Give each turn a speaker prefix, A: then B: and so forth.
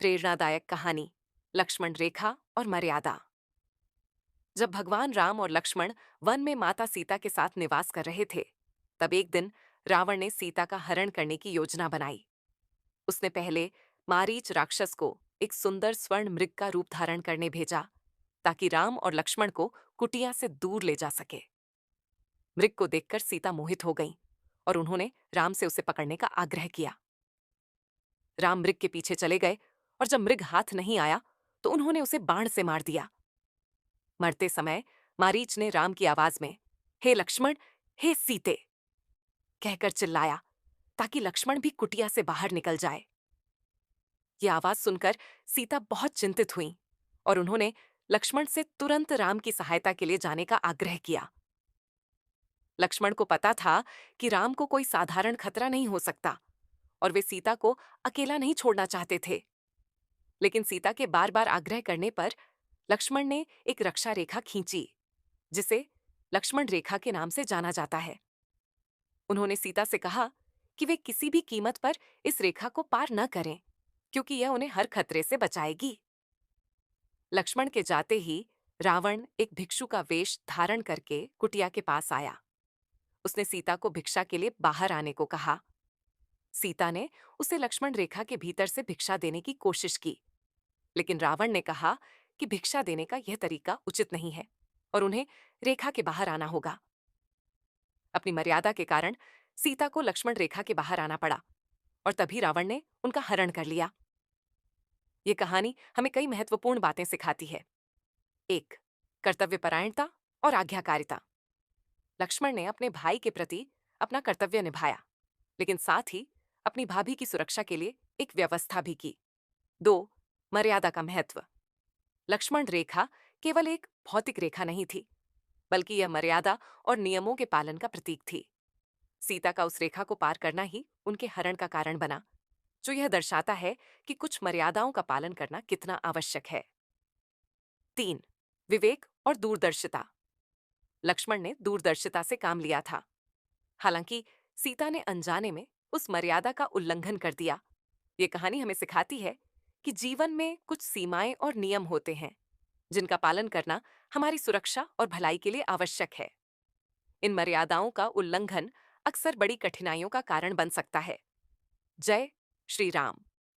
A: प्रेरणादायक कहानी लक्ष्मण रेखा और मर्यादा। जब भगवान राम और लक्ष्मण वन में माता सीता के साथ निवास कर रहे थे, तब एक दिन रावण ने सीता का हरण करने की योजना बनाई। उसने पहले मारीच राक्षस को एक सुंदर स्वर्ण मृग का रूप धारण करने भेजा, ताकि राम और लक्ष्मण को कुटिया से दूर ले जा सके। मृग को देखकर सीता मोहित हो गईं और उन्होंने राम से उसे पकड़ने का आग्रह किया। राम मृग के पीछे चले गए और जब मृग हाथ नहीं आया तो उन्होंने उसे बाण से मार दिया। मरते समय मारीच ने राम की आवाज में हे लक्ष्मण, हे सीते कहकर चिल्लाया, ताकि लक्ष्मण भी कुटिया से बाहर निकल जाए। यह आवाज सुनकर सीता बहुत चिंतित हुई और उन्होंने लक्ष्मण से तुरंत राम की सहायता के लिए जाने का आग्रह किया। लक्ष्मण को पता था कि राम को कोई साधारण खतरा नहीं हो सकता और वे सीता को अकेला नहीं छोड़ना चाहते थे। लेकिन सीता के बार बार आग्रह करने पर लक्ष्मण ने एक रक्षा रेखा खींची, जिसे लक्ष्मण रेखा के नाम से जाना जाता है। उन्होंने सीता से कहा कि वे किसी भी कीमत पर इस रेखा को पार न करें, क्योंकि यह उन्हें हर खतरे से बचाएगी। लक्ष्मण के जाते ही रावण एक भिक्षु का वेश धारण करके कुटिया के पास आया। उसने सीता को भिक्षा के लिए बाहर आने को कहा। सीता ने उसे लक्ष्मण रेखा के भीतर से भिक्षा देने की कोशिश की, लेकिन रावण ने कहा कि भिक्षा देने का यह तरीका उचित नहीं है और उन्हें रेखा के बाहर आना होगा। अपनी मर्यादा के कारण सीता को लक्ष्मण रेखा के बाहर आना पड़ा और तभी रावण ने उनका हरण कर लिया। यह कहानी हमें कई महत्वपूर्ण बातें सिखाती है। 1. कर्तव्यपरायणता और आज्ञाकारिता। लक्ष्मण ने अपने भाई के प्रति अपना कर्तव्य निभाया, लेकिन साथ ही अपनी भाभी की सुरक्षा के लिए एक व्यवस्था भी की। 2. मर्यादा का महत्व। लक्ष्मण रेखा केवल एक भौतिक रेखा नहीं थी, बल्कि यह मर्यादा और नियमों के पालन का प्रतीक थी। सीता का उस रेखा को पार करना ही उनके हरण का कारण बना, जो यह दर्शाता है कि कुछ मर्यादाओं का पालन करना कितना आवश्यक है। 3. विवेक और दूरदर्शिता। लक्ष्मण ने दूरदर्शिता से काम लिया था। हालांकि सीता ने अनजाने में उस मर्यादा का उल्लंघन कर दिया। ये कहानी हमें सिखाती है कि जीवन में कुछ सीमाएं और नियम होते हैं, जिनका पालन करना हमारी सुरक्षा और भलाई के लिए आवश्यक है। इन मर्यादाओं का उल्लंघन अक्सर बड़ी कठिनाइयों का कारण बन सकता है। जय श्री राम।